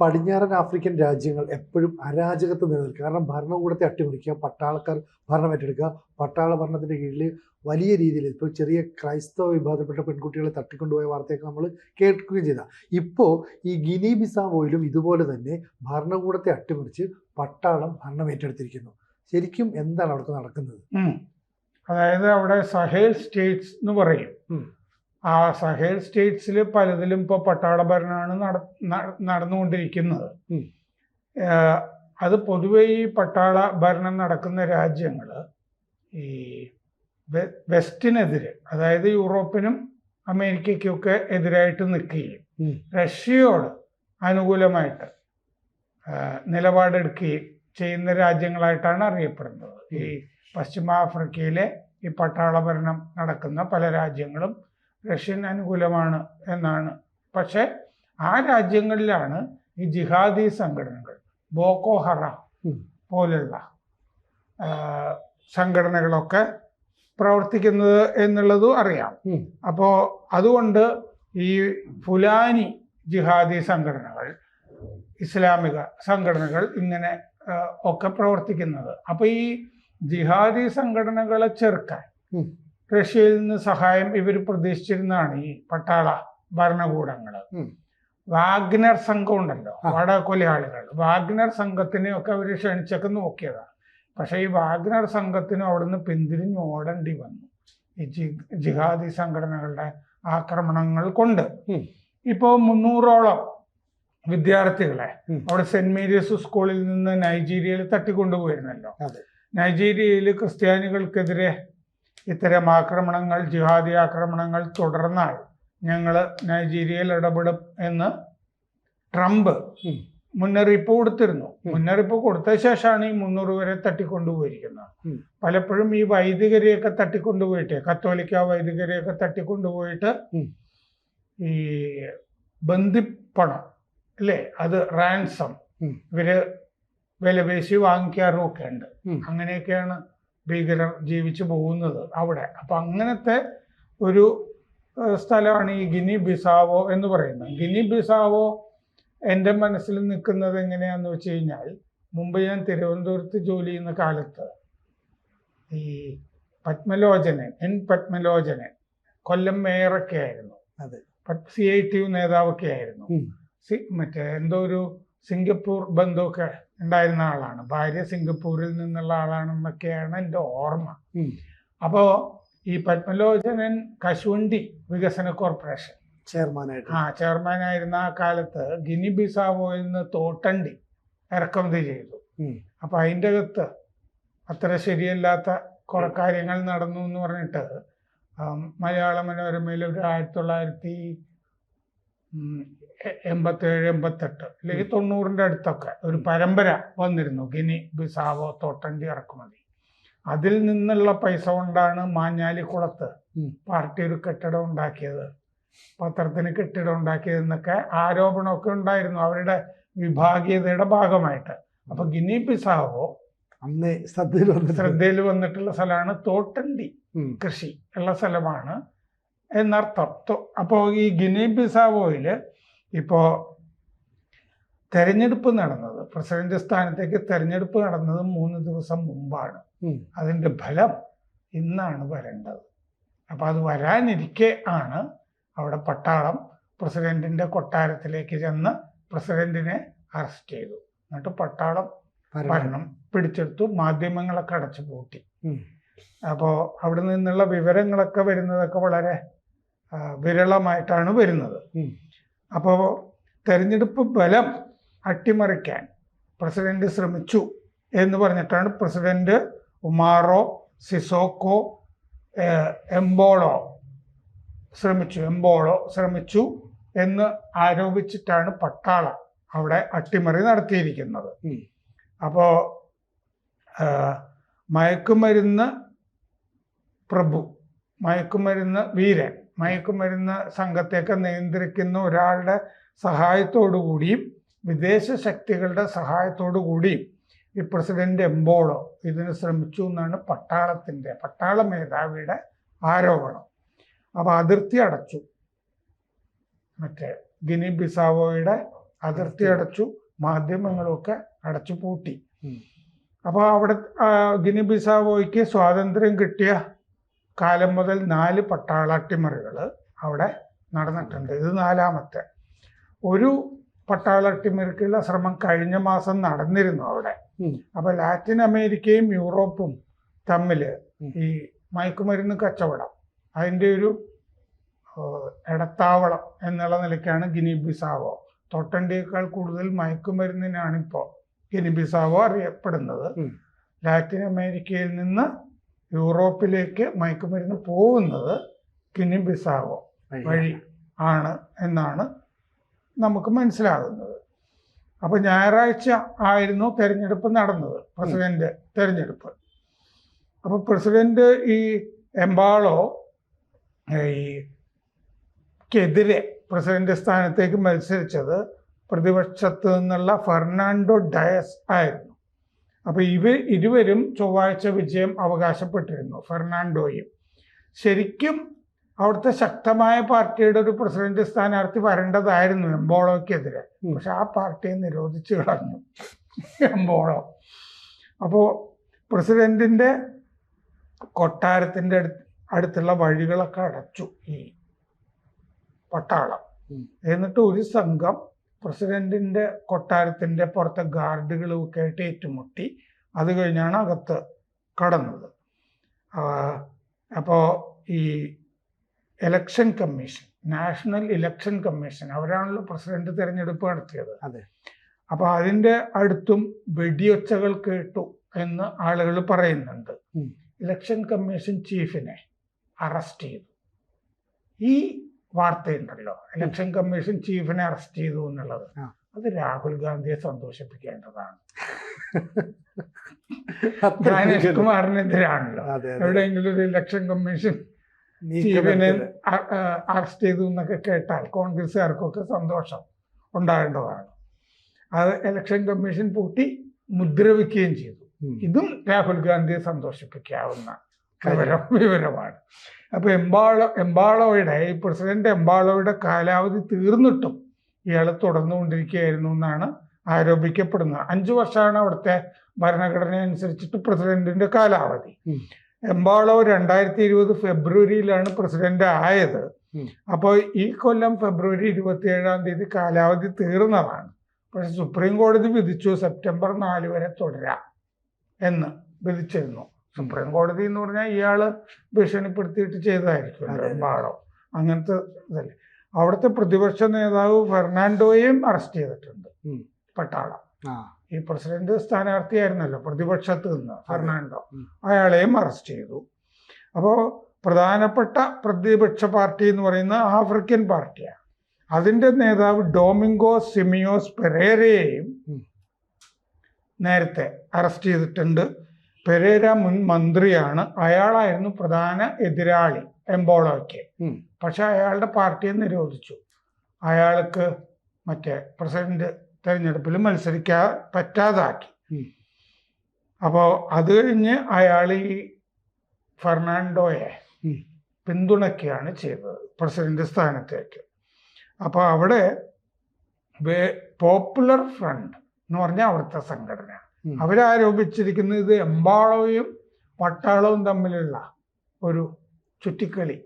പടിഞ്ഞാറൻ ആഫ്രിക്കൻ രാജ്യങ്ങൾ എപ്പോഴും അരാജകത്വം നിലനിൽക്കുക. കാരണം ഭരണകൂടത്തെ അട്ടിമറിക്കുക, പട്ടാളക്കാർ ഭരണം ഏറ്റെടുക്കുക, പട്ടാള ഭരണത്തിൻ്റെ കീഴിൽ വലിയ രീതിയിൽ ഇപ്പോൾ ചെറിയ ക്രൈസ്തവ വിഭാഗത്തിൽപ്പെട്ട പെൺകുട്ടികളെ തട്ടിക്കൊണ്ടുപോയ വാർത്തയൊക്കെ നമ്മൾ കേൾക്കുകയും ചെയ്ത. ഇപ്പോൾ ഈ ഗിനി ബിസാവോയിലും ഇതുപോലെ തന്നെ ഭരണകൂടത്തെ അട്ടിമറിച്ച് പട്ടാളം ഭരണം ഏറ്റെടുത്തിരിക്കുന്നു. ശരിക്കും എന്താണ് അവിടെ നടക്കുന്നത്? അതായത് അവിടെ സഹേൽ സ്റ്റേറ്റ്സ് എന്ന് പറയും. ആ സഹേൽ സ്റ്റേറ്റ്സിൽ പലതിലും ഇപ്പോൾ പട്ടാള ഭരണമാണ് നടന്നുകൊണ്ടിരിക്കുന്നത്. അത് പൊതുവെ ഈ പട്ടാള ഭരണം നടക്കുന്ന രാജ്യങ്ങൾ ഈ വെസ്റ്റിനെതിരെ, അതായത് യൂറോപ്പിനും അമേരിക്കയ്ക്കൊക്കെ എതിരായിട്ട് നിൽക്കുകയും റഷ്യയോട് അനുകൂലമായിട്ട് നിലപാടെടുക്കുകയും ചെയ്യുന്ന രാജ്യങ്ങളായിട്ടാണ് അറിയപ്പെടുന്നത്. ഈ പശ്ചിമ ആഫ്രിക്കയിലെ ഈ പട്ടാള ഭരണം നടക്കുന്ന പല രാജ്യങ്ങളും റഷ്യൻ അനുകൂലമാണ് എന്നാണ്. പക്ഷെ ആ രാജ്യങ്ങളിലാണ് ഈ ജിഹാദി സംഘടനകൾ, ബോക്കോ ഹറാം പോലുള്ള സംഘടനകളൊക്കെ പ്രവർത്തിക്കുന്നത് എന്നുള്ളതും അറിയാം. അപ്പോൾ അതുകൊണ്ട് ഈ ഫുലാനി ജിഹാദി സംഘടനകൾ, ഇസ്ലാമിക സംഘടനകൾ ഇങ്ങനെ ഒക്കെ പ്രവർത്തിക്കുന്നത്. അപ്പോൾ ഈ ജിഹാദി സംഘടനകളെ ചെറുക്കാൻ റഷ്യയിൽ നിന്ന് സഹായം ഇവർ പ്രതീക്ഷിച്ചിരുന്നതാണ് ഈ പട്ടാള ഭരണകൂടങ്ങൾ. വാഗ്നർ സംഘം ഉണ്ടല്ലോ, വടകൊലയാളികൾ, വാഗ്നർ സംഘത്തിനെയൊക്കെ അവർ ക്ഷണിച്ചൊക്കെ നോക്കിയതാണ്. പക്ഷെ ഈ വാഗ്നർ സംഘത്തിനും അവിടുന്ന് പിന്തിരിഞ്ഞ് ഓടേണ്ടി വന്നു ഈ ജിഹാദി സംഘടനകളുടെ ആക്രമണങ്ങൾ കൊണ്ട്. ഇപ്പോൾ 300ഓളം വിദ്യാർത്ഥികളെ അവിടെ സെന്റ് മേരീസ് സ്കൂളിൽ നിന്ന് നൈജീരിയയിൽ തട്ടിക്കൊണ്ടുപോയിരുന്നല്ലോ. നൈജീരിയയിൽ ക്രിസ്ത്യാനികൾക്കെതിരെ ഇത്തരം ആക്രമണങ്ങൾ, ജിഹാദി ആക്രമണങ്ങൾ തുടർന്നാൽ ഞങ്ങൾ നൈജീരിയയിൽ ഇടപെടും എന്ന് ട്രംപ് മുന്നറിയിപ്പ് കൊടുത്തിരുന്നു. മുന്നറിയിപ്പ് കൊടുത്ത ശേഷമാണ് ഈ 300 വരെ തട്ടിക്കൊണ്ടുപോയിരിക്കുന്നത്. പലപ്പോഴും ഈ വൈദികരെയൊക്കെ തട്ടിക്കൊണ്ടുപോയിട്ട്, കത്തോലിക്ക വൈദികരെയൊക്കെ തട്ടിക്കൊണ്ടുപോയിട്ട് ഈ ബന്ധിപ്പണം അല്ലേ, അത് റാൻസം ഇവര് വിലപേശി വാങ്ങിക്കാറും ഒക്കെ ഉണ്ട്. അങ്ങനെയൊക്കെയാണ് ഭീകരർ ജീവിച്ചു പോകുന്നത് അവിടെ. അപ്പം അങ്ങനത്തെ ഒരു സ്ഥലമാണ് ഈ ഗിനി ബിസാവോ എന്ന് പറയുന്നത്. ഗിനി ബിസാവോ എൻ്റെ മനസ്സിൽ നിൽക്കുന്നത് എങ്ങനെയാണെന്ന് വെച്ച് കഴിഞ്ഞാൽ, മുമ്പ് ഞാൻ തിരുവനന്തപുരത്ത് ജോലി ചെയ്യുന്ന കാലത്ത് ഈ പത്മലോചനൻ കൊല്ലം മേയറൊക്കെ ആയിരുന്നു. CITU നേതാവൊക്കെ ആയിരുന്നു. മറ്റേ എന്തോ ഒരു സിംഗപ്പൂർ ബന്ധമൊക്കെ ഉണ്ടായിരുന്ന ആളാണ്. ഭാര്യ സിംഗപ്പൂരിൽ നിന്നുള്ള ആളാണെന്നൊക്കെയാണ് എൻ്റെ ഓർമ്മ. അപ്പോൾ ഈ പത്മലോചനൻ കശുവണ്ടി വികസന കോർപ്പറേഷൻ ചെയർമാനായിരുന്ന ആ കാലത്ത് ഗിനി ബിസാവോയിൽ നിന്ന് തോട്ടണ്ടി ഇറക്കുമതി ചെയ്തു. അപ്പൊ അതിൻ്റെ അകത്ത് അത്ര ശരിയല്ലാത്ത കുറെ കാര്യങ്ങൾ നടന്നു എന്ന് പറഞ്ഞിട്ട് മലയാള മനോരമയിൽ ഒരു 1987-88 അല്ലെങ്കിൽ 90ന്റെ അടുത്തൊക്കെ ഒരു പരമ്പര വന്നിരുന്നു, ഗിനി ബിസാവോ തോട്ടണ്ടി ഇറക്കുമതി. അതിൽ നിന്നുള്ള പൈസ കൊണ്ടാണ് മാഞ്ഞാലിക്കുളത്ത് പാർട്ടി ഒരു കെട്ടിടം ഉണ്ടാക്കിയത്, പത്രത്തിന് കെട്ടിടം ഉണ്ടാക്കിയതെന്നൊക്കെ ആരോപണമൊക്കെ ഉണ്ടായിരുന്നു അവരുടെ വിഭാഗീയതയുടെ ഭാഗമായിട്ട്. അപ്പൊ ഗിനി ബിസാവോ അന്ന് ശ്രദ്ധയിൽ വന്നിട്ടുള്ള സ്ഥലമാണ്, തോട്ടണ്ടി കൃഷി ഉള്ള സ്ഥലമാണ് എന്നർത്ഥം. അപ്പോൾ ഈ ഗിനി ബിസാവോയിൽ ഇപ്പോൾ തെരഞ്ഞെടുപ്പ് നടന്നത്, പ്രസിഡന്റ് സ്ഥാനത്തേക്ക് തെരഞ്ഞെടുപ്പ് നടന്നത് 3 ദിവസം മുമ്പാണ്. അതിൻ്റെ ഫലം ഇന്നാണ് വരേണ്ടത്. അപ്പം അത് വരാനിരിക്കെ ആണ് അവിടെ പട്ടാളം പ്രസിഡന്റിന്റെ കൊട്ടാരത്തിലേക്ക് ചെന്ന് പ്രസിഡന്റിനെ അറസ്റ്റ് ചെയ്തു. എന്നിട്ട് പട്ടാളം ഭരണം പിടിച്ചെടുത്തു, മാധ്യമങ്ങളൊക്കെ അടച്ചു പൂട്ടി. അപ്പോൾ അവിടെ നിന്നുള്ള വിവരങ്ങളൊക്കെ വരുന്നതൊക്കെ വളരെ വിരളമായിട്ടാണ് വരുന്നത്. അപ്പോൾ തെരഞ്ഞെടുപ്പ് ഫലം അട്ടിമറിക്കാൻ പ്രസിഡന്റ് ശ്രമിച്ചു എന്ന് പറഞ്ഞിട്ടാണ് പ്രസിഡന്റ് ഉമാറോ സിസോക്കോ എംബോളോ ശ്രമിച്ചു എന്ന് ആരോപിച്ചിട്ടാണ് പട്ടാളം അവിടെ അട്ടിമറി നടത്തിയിരിക്കുന്നത്. അപ്പോൾ മയക്കുമരുന്ന് പ്രഭു, മയക്കുമരുന്ന് വീരൻ, മയക്കുമരുന്ന് സംഘത്തെയൊക്കെ നിയന്ത്രിക്കുന്ന ഒരാളുടെ സഹായത്തോടു കൂടിയും വിദേശ ശക്തികളുടെ സഹായത്തോടു കൂടിയും ഈ പ്രസിഡന്റ് എംബോളോ ഇതിന് ശ്രമിച്ചു എന്നാണ് പട്ടാള മേധാവിയുടെ ആരോപണം. അപ്പോൾ അതിർത്തി അടച്ചു, മറ്റേ ഗിനി ബിസാവോയുടെ അതിർത്തി അടച്ചു, മാധ്യമങ്ങളൊക്കെ അടച്ചു പൂട്ടി. അപ്പോൾ അവിടെ ഗിനി ബിസാവോയ്ക്ക് സ്വാതന്ത്ര്യം കിട്ടിയ കാലം മുതൽ 4 പട്ടാള അട്ടിമറികൾ അവിടെ നടന്നിട്ടുണ്ട്. ഇത് 4ാമത്തെ. ഒരു പട്ടാള അട്ടിമറിക്കുള്ള ശ്രമം കഴിഞ്ഞ മാസം നടന്നിരുന്നു അവിടെ. അപ്പോൾ ലാറ്റിൻ അമേരിക്കയും യൂറോപ്പും തമ്മിൽ ഈ മയക്കുമരുന്ന് കച്ചവടം അതിൻ്റെ ഒരു ഇടത്താവളം എന്നുള്ള നിലയ്ക്കാണ് ഗിനി ബിസാവോ. തൊട്ടണ്ടിയേക്കാൾ കൂടുതൽ മയക്കുമരുന്നിനാണിപ്പോൾ ഗിനി ബിസാവോ അറിയപ്പെടുന്നത്. ലാറ്റിൻ അമേരിക്കയിൽ നിന്ന് യൂറോപ്പിലേക്ക് മയക്കുമരുന്ന് പോകുന്നത് ഗിനി ബിസാവോ വഴി ആണ് എന്നാണ് നമുക്ക് മനസ്സിലാകുന്നത്. അപ്പോൾ ഞായറാഴ്ച ആയിരുന്നു തെരഞ്ഞെടുപ്പ് നടന്നത്, പ്രസിഡന്റ് തെരഞ്ഞെടുപ്പ്. അപ്പോൾ പ്രസിഡന്റ് ഈ എംബാളോ ക്കെതിരെ പ്രസിഡന്റ് സ്ഥാനത്തേക്ക് മത്സരിച്ചത് പ്രതിപക്ഷത്ത് നിന്നുള്ള ഫെർണാണ്ടോ ഡയസ് ആയിരുന്നു. അപ്പോൾ ഇരുവരും ചൊവ്വാഴ്ച വിജയം അവകാശപ്പെട്ടിരുന്നു, ഫെർണാണ്ടോയും. ശരിക്കും അവിടുത്തെ ശക്തമായ പാർട്ടിയുടെ ഒരു പ്രസിഡന്റ് സ്ഥാനാർത്ഥി വരേണ്ടതായിരുന്നു എംബോളോക്കെതിരെ. പക്ഷെ ആ പാർട്ടിയെ നിരോധിച്ചു കളഞ്ഞു എംബോളോ. അപ്പോൾ പ്രസിഡന്റിന്റെ കൊട്ടാരത്തിൻ്റെ അടുത്തുള്ള വഴികളൊക്കെ അടച്ചു ഈ പട്ടാളം. എന്നിട്ട് ഒരു സംഘം പ്രസിഡന്റിന്റെ കൊട്ടാരത്തിന്റെ പുറത്തെ ഗാർഡുകളൊക്കെ ആയിട്ട് ഏറ്റുമുട്ടി. അത് കഴിഞ്ഞാണ് അകത്ത് കടന്നത്. അപ്പോൾ ഈ election commission, national election commission, അവരാണല്ലോ പ്രസിഡന്റ് തെരഞ്ഞെടുപ്പ് നടത്തിയത്. അപ്പോൾ അതിൻ്റെ അടുത്തും വെടിയൊച്ചകൾ കേട്ടു എന്ന് ആളുകൾ പറയുന്നുണ്ട്. ഇലക്ഷൻ കമ്മീഷൻ ചീഫിനെ അറസ്റ്റ് ചെയ്തു. ഈ വാർത്തയുണ്ടല്ലോ, ഇലക്ഷൻ കമ്മീഷൻ ചീഫിനെ അറസ്റ്റ് ചെയ്തു എന്നുള്ളത്, അത് രാഹുൽ ഗാന്ധിയെ സന്തോഷിപ്പിക്കേണ്ടതാണ്. ജ്ഞാനേഷ് കുമാറിനെതിരാണല്ലോ. എവിടെയെങ്കിലും ഒരു ഇലക്ഷൻ കമ്മീഷൻ ചീഫിനെ അറസ്റ്റ് ചെയ്തു എന്നൊക്കെ കേട്ടാൽ കോൺഗ്രസ്സുകാർക്കൊക്കെ സന്തോഷം ഉണ്ടാകേണ്ടതാണ്. അത് ഇലക്ഷൻ കമ്മീഷൻ പൂട്ടി മുദ്രവെക്കുകയും ചെയ്തു. ഇതും രാഹുൽ ഗാന്ധിയെ സന്തോഷിപ്പിക്കാവുന്ന വിവരമാണ്. അപ്പൊ എംബാളോയുടെ ഈ പ്രസിഡന്റ് എംബാളോയുടെ കാലാവധി തീർന്നിട്ടും ഇയാൾ തുടർന്നുകൊണ്ടിരിക്കുകയായിരുന്നു എന്നാണ് ആരോപിക്കപ്പെടുന്നത്. 5 വർഷമാണ് അവിടുത്തെ ഭരണഘടന അനുസരിച്ചിട്ട് പ്രസിഡന്റിന്റെ കാലാവധി. എംബാളോ 2020 ഫെബ്രുവരിയിലാണ് പ്രസിഡന്റ് ആയത്. അപ്പോൾ ഈ കൊല്ലം ഫെബ്രുവരി 27-ാം തീയതി കാലാവധി തീർന്നതാണ്. പക്ഷെ സുപ്രീം കോടതി വിധിച്ചു സെപ്റ്റംബർ 4 വരെ തുടരാം എന്ന് വിധിച്ചിരുന്നു. സുപ്രീം കോടതി എന്ന് പറഞ്ഞാൽ ഇയാള് ഭീഷണിപ്പെടുത്തിയിട്ട് ചെയ്തതായിരിക്കും എംബാളോ, അങ്ങനത്തെ ഇതല്ലേ. അവിടുത്തെ പ്രതിപക്ഷ നേതാവ് ഫെർണാണ്ടോയെയും അറസ്റ്റ് ചെയ്തിട്ടുണ്ട് പട്ടാളം. ഈ പ്രസിഡന്റ് സ്ഥാനാർത്ഥിയായിരുന്നല്ലോ പ്രതിപക്ഷത്ത് നിന്ന് ഫെർണാണ്ടോ, അയാളെയും അറസ്റ്റ് ചെയ്തു. അപ്പോൾ പ്രധാനപ്പെട്ട പ്രതിപക്ഷ പാർട്ടി എന്ന് പറയുന്നത് ആഫ്രിക്കൻ പാർട്ടിയാണ്. അതിൻ്റെ നേതാവ് ഡോമിംഗോസ് സിമിയോസ് പെരേരയെയും നേരത്തെ അറസ്റ്റ് ചെയ്തിട്ടുണ്ട്. പെരേര മുൻ മന്ത്രിയാണ്. അയാളായിരുന്നു പ്രധാന എതിരാളി എംബോളോയ്ക്ക്. പക്ഷെ അയാളുടെ പാർട്ടിയെ നിരോധിച്ചു. അയാൾക്ക് മറ്റേ പ്രസിഡന്റ് തെരഞ്ഞെടുപ്പിൽ മത്സരിക്കാൻ പറ്റാതാക്കി. അപ്പോൾ അത് കഴിഞ്ഞ് അയാൾ ഈ ഫെർണാണ്ടോയെ പിന്തുണയ്ക്കുകയാണ് ചെയ്തത് പ്രസിഡന്റ് സ്ഥാനത്തേക്ക്. അപ്പോൾ അവിടെ പോപ്പുലർ ഫ്രണ്ട് എന്ന് പറഞ്ഞാൽ അവിടുത്തെ സംഘടന, അവരാരോപിച്ചിരിക്കുന്നത് ഇത് എംബാളോയും പട്ടാളവും തമ്മിലുള്ള ഒരു ചുറ്റിക്കളി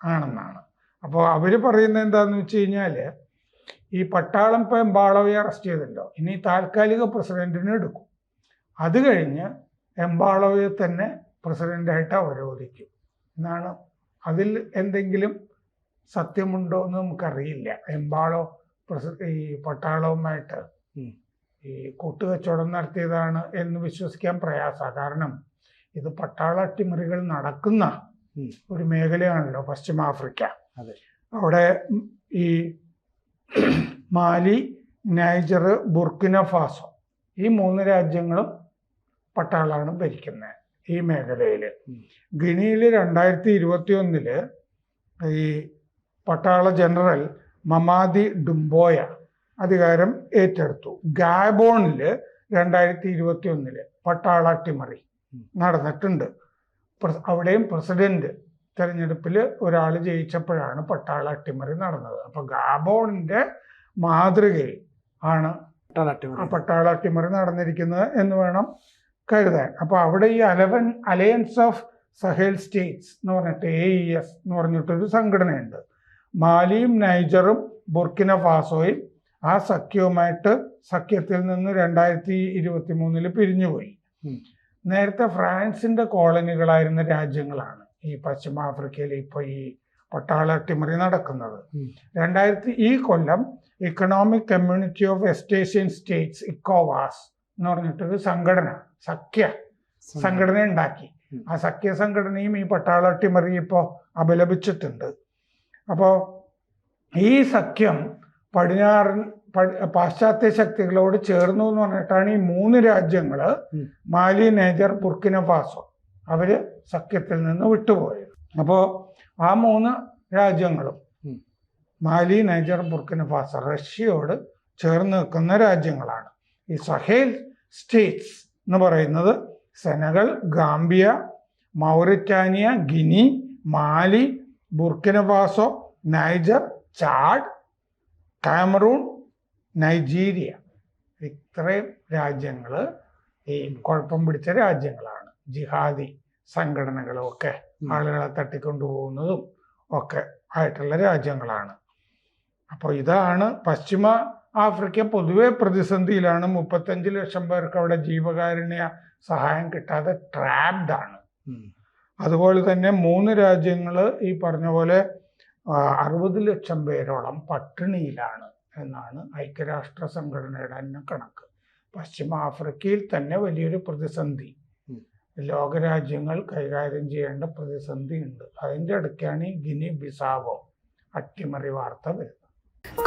ആണെന്നാണ്. അപ്പോൾ അവർ പറയുന്നത് എന്താണെന്ന് വെച്ച് കഴിഞ്ഞാൽ, ഈ പട്ടാളം ഇപ്പോൾ എംബാളോയെ അറസ്റ്റ് ചെയ്തല്ലോ, ഇനി താൽക്കാലിക പ്രസിഡന്റിനെ എടുക്കും. അത് കഴിഞ്ഞ് എംബാളോയെ തന്നെ പ്രസിഡന്റായിട്ട് അവരോധിക്കും എന്നാണ്. അതിൽ എന്തെങ്കിലും സത്യമുണ്ടോ എന്ന് നമുക്കറിയില്ല. എംബാളോ ഈ പട്ടാളവുമായിട്ട് ഈ കൂട്ടുകച്ചവടം നടത്തിയതാണ് എന്ന് വിശ്വസിക്കാൻ പ്രയാസമാണ്. കാരണം ഇത് പട്ടാള അട്ടിമറികൾ നടക്കുന്ന ഒരു മേഖലയാണല്ലോ പശ്ചിമാഫ്രിക്ക. അവിടെ ഈ മാലി, നൈജർ, ബുർക്കിന ഫാസോ ഈ 3 രാജ്യങ്ങളും പട്ടാളമാണ് ഭരിക്കുന്നത് ഈ മേഖലയിൽ. ഗിനിയിൽ 2021 ഈ പട്ടാള ജനറൽ മമാദി ഡുംബോയ അധികാരം ഏറ്റെടുത്തു. ഗാബോണിൽ 2021 പട്ടാള അട്ടിമറി നടന്നിട്ടുണ്ട്. അവിടെയും പ്രസിഡന്റ് തെരഞ്ഞെടുപ്പിൽ ഒരാൾ ജയിച്ചപ്പോഴാണ് പട്ടാള അട്ടിമറി നടന്നത്. അപ്പോൾ ഗാബോണിൻ്റെ മാതൃകയിൽ ആണ് പട്ടാള ആ അട്ടിമറി. പട്ടാള അട്ടിമറി നടന്നിരിക്കുന്നത് എന്ന് വേണം കരുതാൻ. അപ്പോൾ അവിടെ ഈ അലയൻസ് ഓഫ് സഹേൽ സ്റ്റേറ്റ്സ് എന്ന് പറഞ്ഞിട്ട് AES എന്ന് പറഞ്ഞിട്ടൊരു സംഘടനയുണ്ട്. മാലിയും നൈജറും ബുർക്കിന ഫാസോയും ആ സഖ്യത്തിൽ നിന്ന് 2023 പിരിഞ്ഞുപോയി. നേരത്തെ ഫ്രാൻസിന്റെ കോളനികളായിരുന്ന രാജ്യങ്ങളാണ് ഈ പശ്ചിമാഫ്രിക്കയിൽ ഇപ്പോൾ ഈ പട്ടാള അട്ടിമറി നടക്കുന്നത്. ഈ കൊല്ലം economic community of West Asian states ഇക്കോവാസ് എന്ന് പറഞ്ഞിട്ടൊരു സംഘടന ഉണ്ടാക്കി. ആ സഖ്യ സംഘടനയും ഈ പട്ടാള അട്ടിമറി ഇപ്പോൾ അപലപിച്ചിട്ടുണ്ട്. അപ്പോൾ ഈ സഖ്യം പാശ്ചാത്യ ശക്തികളോട് ചേർന്നു എന്ന് പറഞ്ഞിട്ടാണ് ഈ 3 രാജ്യങ്ങൾ മാലി, നൈജർ, ബുർക്കിന ഫാസോ അവര് സഖ്യത്തിൽ നിന്ന് വിട്ടുപോയത്. അപ്പോൾ ആ 3 രാജ്യങ്ങളും മാലി, നൈജർ, ബുർക്കിന ഫാസോ റഷ്യയോട് ചേർന്ന് നിൽക്കുന്ന രാജ്യങ്ങളാണ്. ഈ സഹേൽ സ്റ്റേറ്റ്സ് എന്ന് പറയുന്നത് Senegal, Gambia, Mauritania, Guinea, Mali, Burkina Faso, Niger, Chad, Cameroon, Nigeria. ഇത്രയും രാജ്യങ്ങൾ ഈ കുഴപ്പം പിടിച്ച രാജ്യങ്ങളാണ്. ജിഹാദി സംഘടനകളും ഒക്കെ ആളുകളെ തട്ടിക്കൊണ്ടുപോകുന്നതും ഒക്കെ ആയിട്ടുള്ള രാജ്യങ്ങളാണ്. അപ്പോൾ ഇതാണ് പശ്ചിമ ആഫ്രിക്ക പൊതുവെ പ്രതിസന്ധിയിലാണ്. 35 ലക്ഷം പേർക്ക് അവിടെ ജീവകാരുണ്യ സഹായം കിട്ടാതെ ട്രാപ്ഡ് ആണ്. അതുപോലെ തന്നെ 3 രാജ്യങ്ങൾ ഈ പറഞ്ഞ പോലെ 60 ലക്ഷം പേരോളം പട്ടിണിയിലാണ് എന്നാണ് ഐക്യരാഷ്ട്ര സംഘടനയുടെ തന്നെ കണക്ക്. പശ്ചിമ ആഫ്രിക്കയിൽ തന്നെ വലിയൊരു പ്രതിസന്ധി ലോകരാജ്യങ്ങൾ കൈകാര്യം ചെയ്യേണ്ട പ്രതിസന്ധി ഉണ്ട്. അതിൻ്റെ ഇടയ്ക്കാണ് ഈ ഗിനി ബിസാവോ അട്ടിമറി വാർത്ത വരുന്നത്.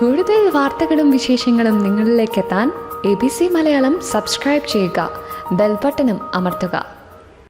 കൂടുതൽ വാർത്തകളും വിശേഷങ്ങളും നിങ്ങളിലേക്ക് എത്താൻ ABC മലയാളം സബ്സ്ക്രൈബ് ചെയ്യുക, ബെൽ ബട്ടണും അമർത്തുക.